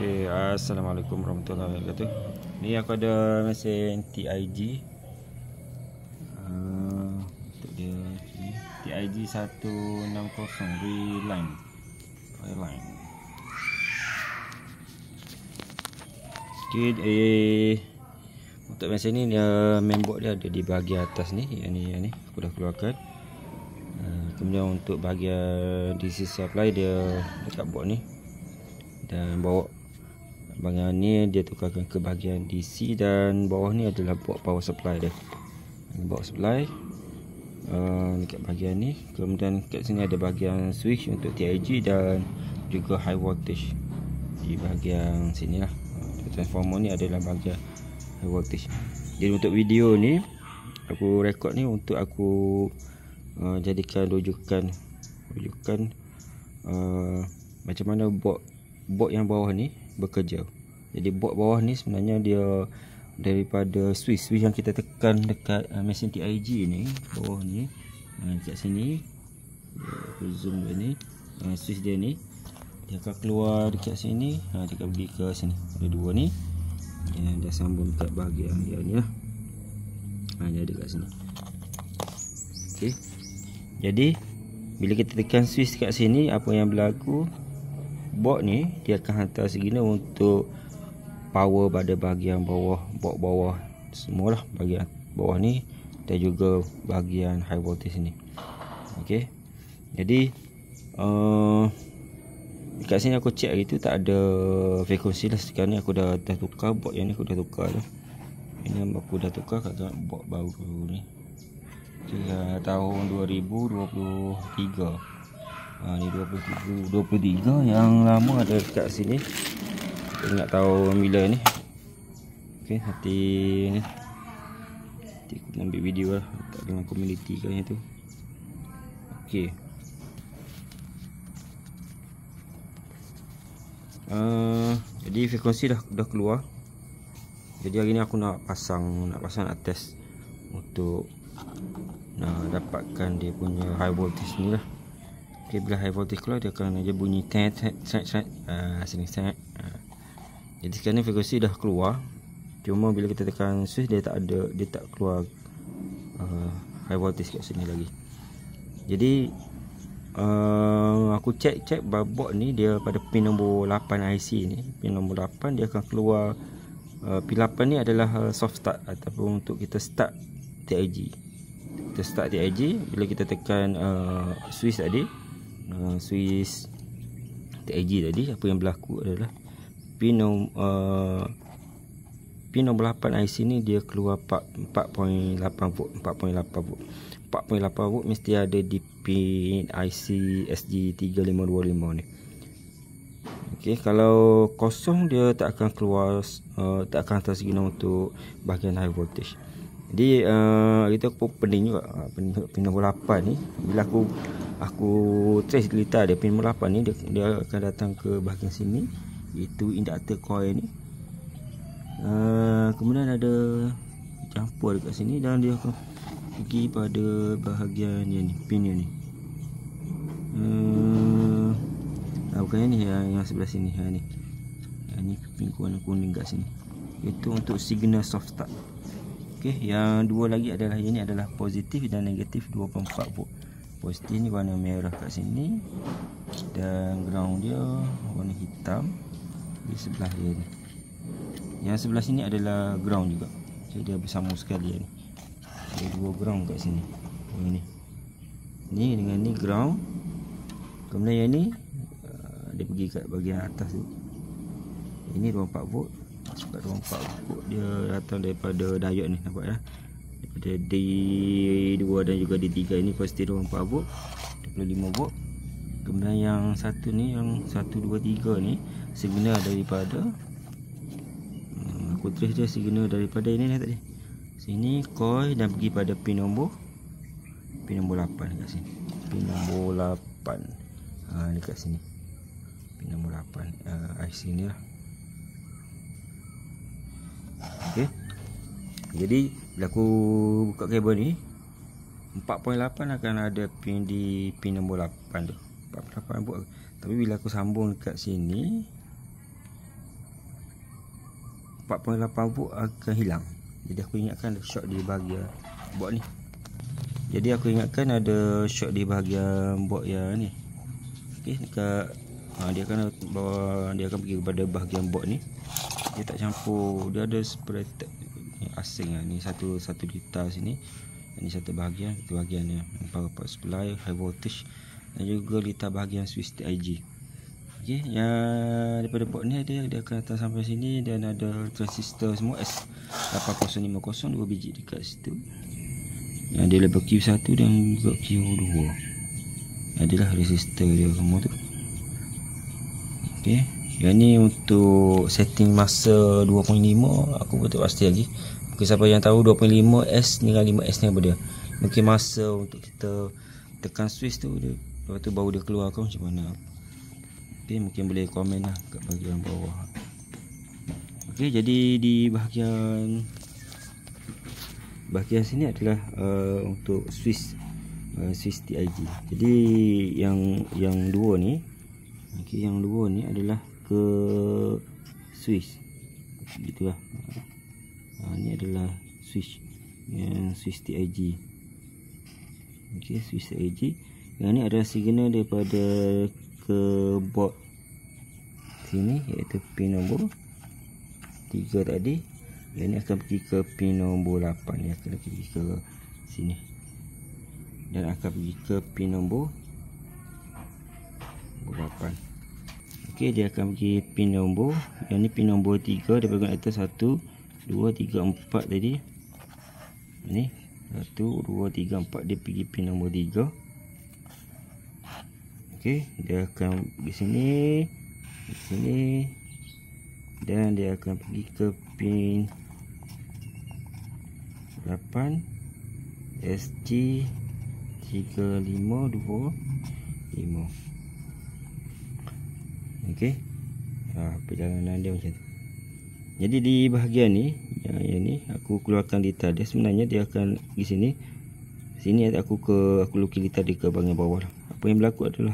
Okay, Assalamualaikum warahmatullahi wabarakatuh. Ni aku ada mesin TIG. Untuk dia ni TIG 160 Reline. Okay, untuk mesin ni dia mainboard dia ada di bahagian atas ni. Yang ni aku dah keluarkan. Kemudian untuk bahagian DC supply dia dekat board ni. Dan bawa bahagian ni dia tukarkan ke bahagian DC, dan bawah ni adalah board power supply dia. Ini board supply dekat bahagian ni. Kemudian kat sini ada bahagian switch untuk TIG dan juga high voltage di bahagian sini lah. Transformer ni adalah bahagian high voltage. Jadi untuk video ni aku rekod ni untuk aku jadikan rujukan macam mana board yang bawah ni bekerja. Jadi board bawah ni sebenarnya dia daripada switch yang kita tekan dekat mesin TIG ni, bawah ni, dekat sini aku zoom dia ni, switch dia ni dia akan keluar dekat sini, dia akan pergi ke sini. Ada dua ni yang dah sambung dekat bahagian dia ni lah. Dia ada kat sini. Okey. Jadi bila kita tekan switch kat sini, apa yang berlaku, board ni dia akan hantar signal untuk power pada bahagian bawah, board bawah semualah, bahagian bawah ni dan juga bahagian high voltage ni. Okey. Jadi dekat sini aku check hari tu tak ada frekuensi lah. Sekarang ni aku dah tukar board yang ni, aku dah tukar dah. Ini aku dah tukar kat board baru ni. Tahun 2023. Ni 23 yang lama ada kat sini. Aku ingat tahun bila ni. Okey, nanti aku ambil video lah dekat dalam community kan itu. Okey. Jadi frekuensi dah keluar. Jadi hari ni aku nak pasang test untuk nak dapatkan dia punya high voltage ni lah. Okay, bila high voltage keluar dia akan aja bunyi sini. Jadi sekarang ni frekuensi dah keluar. Cuma bila kita tekan switch dia tak keluar high voltage kat sini lagi. Jadi aku check board ni dia pada pin nombor 8 IC ni. Pin nombor 8 dia akan keluar. Pin 8 ni adalah soft start ataupun untuk kita start TIG. Kita start TIG bila kita tekan switch tadi, switch TIG tadi, apa yang berlaku adalah pin nombor 8 IC ni dia keluar 4.8 volt. 4.8 volt mesti ada di pin IC SG3525 ni. Okey, kalau kosong dia tak akan keluar, tak akan hantar signal untuk bahagian high voltage. Jadi itu aku pening juga pin nombor 8 ni. Bila aku trace data dia, pin nombor 8 ni dia akan datang ke bahagian sini, iaitu inductor coil ni. Kemudian ada jumper dekat sini dan dia akan pergi pada bahagian yang ni, pin yang ni. Bukan ni, yang sebelah sini, yang ni pin warna kuning kat sini. Itu untuk signal soft start. Okey, yang dua lagi adalah ini adalah positif dan negatif 2.4 volt. Positif ni warna merah kat sini dan ground dia warna hitam di sebelah dia ni. Yang sebelah sini adalah ground juga. Jadi dia bersama sekali ni. Ada dua ground kat sini. Ini. Ni dengan ni ground. Kemudian yang ni dia pergi kat bahagian atas tu. Ini 24 volt. Sebab 24 volt dia datang daripada diode ni, nampak ya. Daripada D2 dan juga D3 ini pasti 24 volt, 25 volt. Kemudian yang satu ni, yang 1 2 3 ni signal daripada aku trace dia signal daripada ini tadi. Sini coil dan pergi pada pin nombor 8 dekat sini. Pin nombor 8. Dekat sini. Pin nombor 8 IC ni lah. Okey. Jadi bila aku buka kabel ni 4.8 akan ada pin di pin nombor 8 tu. 4.8 volt. Tapi bila aku sambung dekat sini 4.8 volt akan hilang. Jadi aku ingatkan ada short di bahagian board ni. Jadi aku ingatkan ada short di bahagian board yang ni. Okey, dekat dia akan pergi kepada bahagian board ni. Dia tak campur, dia ada separated asing lah. Ni satu litar sini. Ini satu bahagian ni power supply, high voltage, dan juga litar bahagian switch TIG. Okey, yang daripada board ni dia akan datang sampai sini, dan ada transistor semua S8050 2 biji dekat situ. Yang dia level Q1 dan juga Q2. Adalah resistor dia semua tu. Okey, yang ni untuk setting masa 2.5 aku betul pasti lagi. Mungkin siapa yang tahu 2.5S dengan 5S ni apa dia. Mungkin masa untuk kita tekan switch tu dia, lepas tu baru dia keluar ke macam mana. Okey, mungkin boleh komen lah kat bahagian bawah. Okey, jadi di bahagian sini adalah untuk switch TIG. Jadi yang dua ni, okey, yang dua ni adalah ke switch. Gitulah. Ni adalah switch yang switch TIG. Okey, switch TIG. Yang ni adalah signal daripada ke board sini, iaitu pin nombor 3 tadi. Yang ni akan pergi ke pin nombor 8. Ni akan pergi ke sini, dan akan pergi ke pin nombor 8. Okey, dia akan pergi pin nombor, yang ni pin nombor 3 daripada atas 1 2 3 4 tadi. Ni 1 2 3 4 dia pergi pin nombor 3. Okey, dia akan pergi sini, dan dia akan pergi ke pin 8 SG 3525. Okey, perjalanan dia macam tu. Jadi di bahagian ni, yang ni aku keluarkan litar dia. Sebenarnya dia akan di sini aku lukis litar dia ke bahagian bawah lah. Apa yang berlaku adalah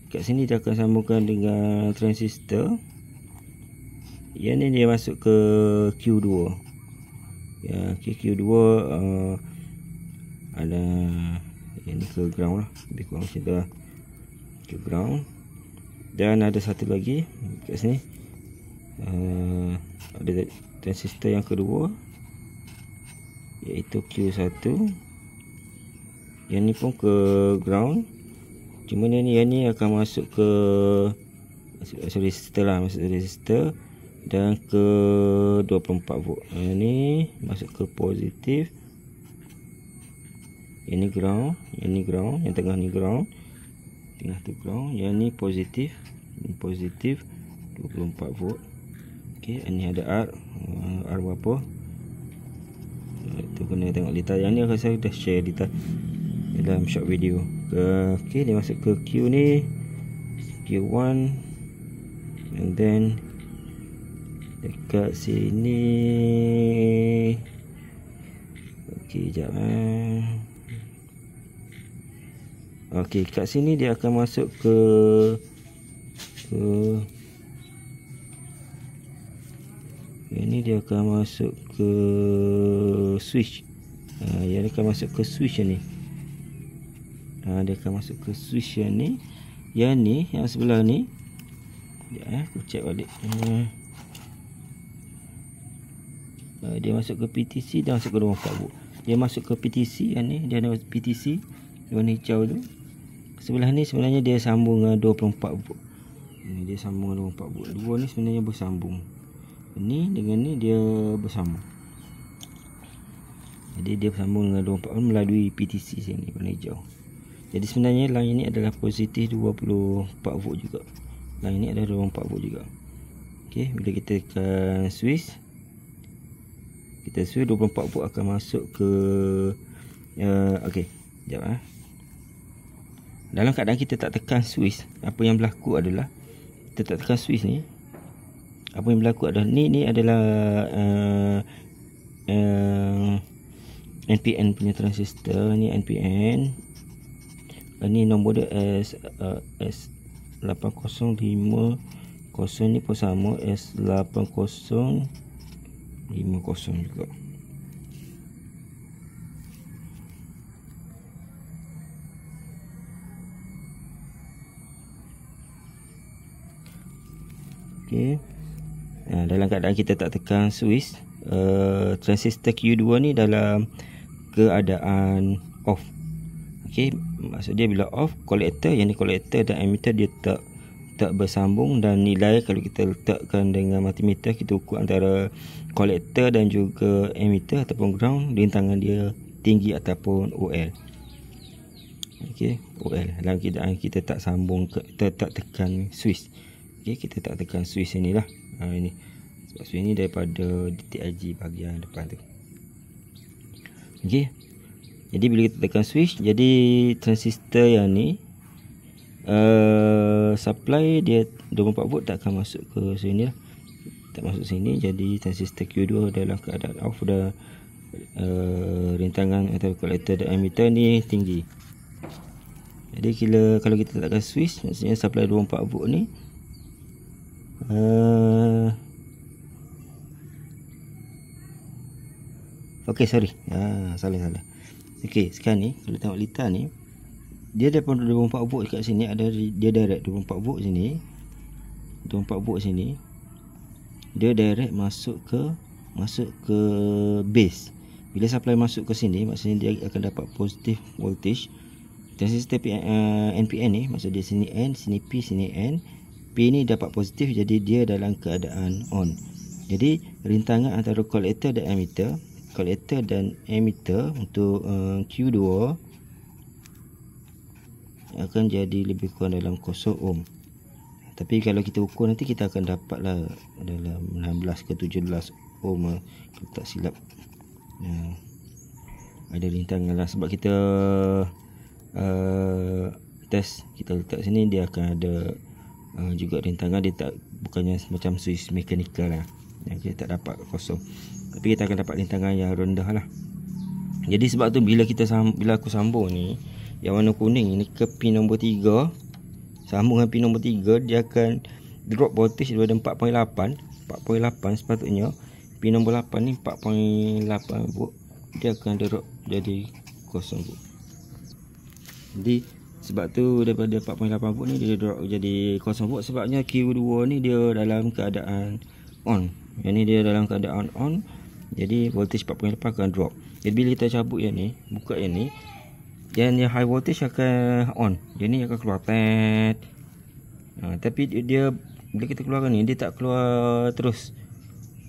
kat sini dia akan sambungkan dengan transistor. Yang ni dia masuk ke Q2. Ya, Q2 ada yang ni ke ground lah. Lebih kurang macam tu lah, ke ground. Dan ada satu lagi kat sini, ada transistor yang kedua, iaitu Q1. Yang ni pun ke ground. Cuma yang ni akan masuk ke resistor lah, masuk resistor, dan ke 24 volt. Yang ni masuk ke positif. Yang ni ground, yang tengah ni ground. Tengah tu ground, yang ni positif. Ini positif 24 volt. Okey, ini ada R berapa? Itu kena tengok litar. Yang ni aku rasa dah share litar dalam short video. Okey, dia masuk ke Q ni, Q1, and then dekat sini. Okey, jap. Okey, kat sini dia akan masuk ke ini dia akan masuk ke switch. Yang akan masuk ke switch ni. Dia akan masuk ke switch yang ni. Yang ni, yang sebelah ni. Aku check balik. Dia masuk ke PTC, dia masuk ke 24 volt. Dia masuk ke PTC yang ni, dia ada PTC warna hijau tu. Sebelah ni sebenarnya dia sambung dengan 24 volt. Ini dia sambung dengan 24 volt. Dua ni sebenarnya bersambung. Ini dengan ni dia bersambung. Jadi dia bersambung dengan 24 volt melalui PTC sini warna hijau. Jadi sebenarnya line ini adalah positif 24 volt juga. Line ini adalah 24 volt juga. Okey, bila kita tekan switch, 24 volt akan masuk ke okey, sekejap Dalam keadaan kita tak tekan switch, apa yang berlaku adalah kita tak tekan switch ni. Apa yang berlaku adalah ni adalah NPN punya transistor. Ni NPN. Ni nombor dia S8050. Ni pun sama S8050. 50 juga. Okey. Dalam keadaan kita tak tekan switch, transistor Q2 ni dalam keadaan off. Okey, maksud dia bila off, kolektor, yang ni kolektor dan emitter dia tak bersambung, dan nilai kalau kita letakkan dengan multimeter, kita ukur antara kolektor dan juga emitter ataupun ground, rintangan dia tinggi ataupun OL. Okey, OL dalam keadaan kita tak sambung, kita tak tekan switch. Okey, kita tak tekan switch ni lah. Ini sebab switch ni daripada TIG bahagian depan tu. Okey, jadi bila kita tekan switch, jadi transistor yang ni supply dia 24 volt tak akan masuk ke sini lah. Tak masuk sini, jadi transistor Q2 dalam keadaan off, dah rintangan atau kolektor dan emitter ni tinggi. Jadi kalau kita tekan switch, maksudnya supply 24 volt ni okey, sorry. Salah. Okey, sekarang ni kalau tengok lita ni, dia daripada 24 volt kat sini, ada dia direct 24 volt sini. 24 volt sini. Dia direct masuk ke base. Bila supply masuk ke sini, maksudnya dia akan dapat positif voltage. Transistor NPN ni, maksud dia sini N, sini P, sini N. P ni dapat positif, jadi dia dalam keadaan on. Jadi rintangan antara kolektor dan emitter untuk Q2 akan jadi lebih kurang dalam 0 ohm. Tapi kalau kita ukur nanti, kita akan dapatlah dalam 16 ke 17 ohm, kalau tak silap. Ada rintangan lah, sebab kita test, kita letak sini, dia akan ada juga rintangan. Dia tak, bukannya macam switch mechanical lah, yang kita tak dapat kosong, tapi kita akan dapat rintangan yang rendah lah. Jadi sebab tu bila aku sambung ni, yang warna kuning ni ke pin nombor 3, sambung dengan pin nombor 3, dia akan drop voltage daripada 4.8 sepatutnya. Pin nombor 8 ni 4.8 volt, dia akan drop jadi 0 volt. Jadi sebab tu daripada 4.8 volt ni dia drop jadi 0 volt, sebabnya Q2 ni dia dalam keadaan on. Yang ni dia dalam keadaan on, jadi voltage 4.8 akan drop. Jadi bila kita cabut yang ni, buka yang ni, yang high voltage akan on. Yang ni akan keluar tet. Tapi dia bila kita keluarkan ni, dia tak keluar terus.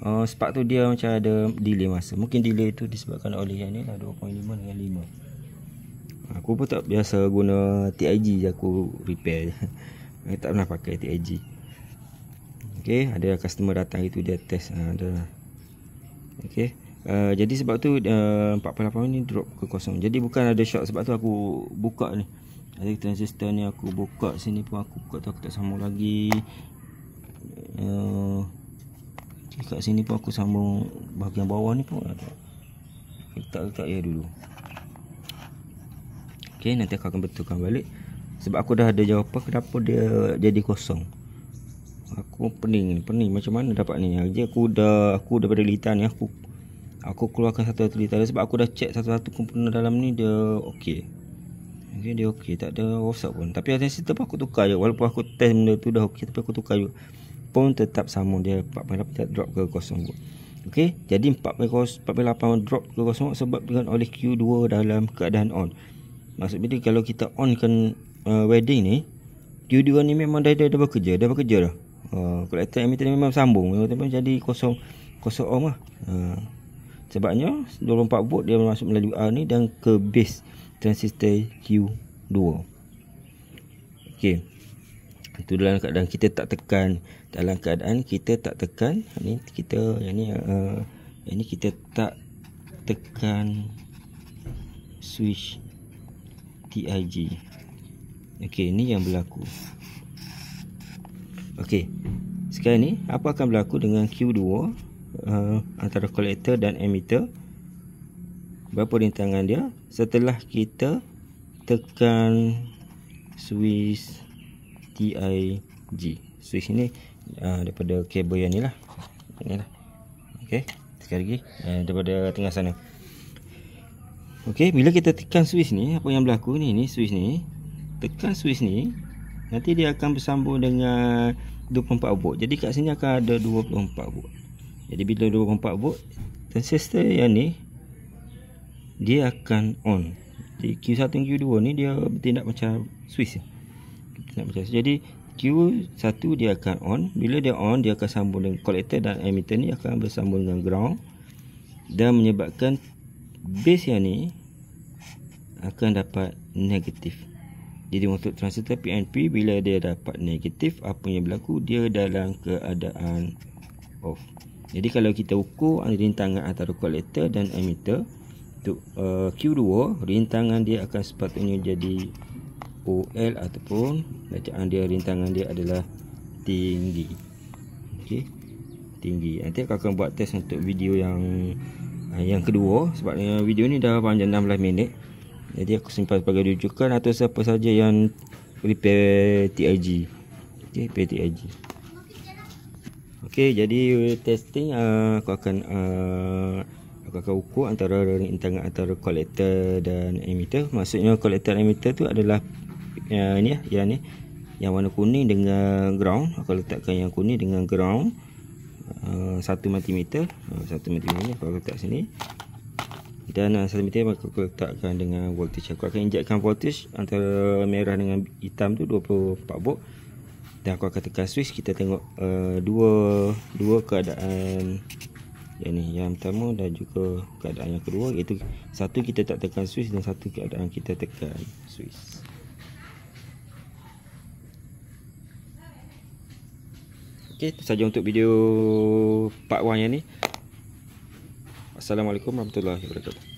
Sebab tu dia macam ada delay masa. Mungkin delay tu disebabkan oleh yang ni lah, 2.5 dengan 5. Aku pun tak biasa guna TIG je, aku repair je. Aku tak pernah pakai TIG. Okey, ada customer datang itu dia test, ada. Okey. Jadi sebab tu 48 ni drop ke 0. Jadi bukan ada short, sebab tu aku buka ni. Ada transistor ni aku buka sini pun, aku buka tu aku tak sambung lagi. Kat sini pun aku sambung bahagian bawah ni pun ada. Letak ya dulu. Okey, nanti aku akan betulkan balik. Sebab aku dah ada jawapan kenapa dia jadi kosong. Aku pening macam mana dapat ni. Jadi aku daripada lita ni, aku keluarkan satu lita dia, sebab aku dah check satu-satu komponen dalam ni, dia okey. Okey, dia okey, tak ada rosak pun. Tapi transistor pun aku tukar je, walaupun aku test benda tu dah okey, tapi aku tukar juga, pun tetap sama, dia 4.8 drop ke 0 volt. Okey, jadi 4.8 drop ke 0 volt sebabkan oleh Q2 dalam keadaan on. Maksudnya kalau kita on kan wedding ni, Q2 ni memang dah bekerja dah. Kolektor emitter ni memang sambung, memang jadi 0 ohm lah. Sebabnya 24 volt dia masuk melalui R ni dan ke base transistor Q2. Okey. Itu dalam keadaan kita tak tekan. Dalam keadaan kita tak tekan, ni kita yang ni kita tak tekan switch TIG. Okey, ni yang berlaku. Okey. Sekarang ni apa akan berlaku dengan Q2 antara kolektor dan emitter? Berapa rintangan dia setelah kita tekan switch TIG. Switch ni daripada kabel yang ni lah. Okey, sekali lagi daripada tengah sana. Okey, bila kita tekan switch ni, apa yang berlaku ni switch ni, tekan switch ni, nanti dia akan bersambung dengan 24 volt. Jadi kat sini akan ada 24 volt. Jadi bila 24 volt, transistor yang ni dia akan on. Jadi Q1 dan Q2 ni dia bertindak macam switch. Jadi Q1 dia akan on. Bila dia on, dia akan sambung dengan collector, dan emitter ni akan bersambung dengan ground, dan menyebabkan base yang ni akan dapat negatif. Jadi untuk transistor PNP, bila dia dapat negatif, apa yang berlaku, dia dalam keadaan off. Jadi kalau kita ukur rintangan antara collector dan emitter, untuk Q2, rintangan dia akan sepatutnya jadi OL, ataupun bacaan dia, rintangan dia adalah tinggi. Okey, tinggi. Nanti aku akan buat test untuk video yang kedua, sebab video ni dah panjang 16 minit. Jadi aku simpan sebagai rujukan atau siapa saja yang repair TIG. Okey, repair TIG. Okey, jadi testing aku akan ukur antara rintangan antara collector dan emitter. Maksudnya collector dan emitter tu adalah yang warna kuning dengan ground. Aku letakkan yang kuning dengan ground 1 multimeter. 1 multimeter aku letak sini, dan 1 meter aku letakkan dengan voltage. Aku akan injekkan voltage antara merah dengan hitam tu 24 volt, dan aku akan tekan switch. Kita tengok dua keadaan yang pertama dan juga keadaan yang kedua, iaitu satu kita tak tekan switch, dan satu keadaan kita tekan switch. Okey, itu saja untuk video part 1 yang ni. Assalamualaikum warahmatullahi wabarakatuh.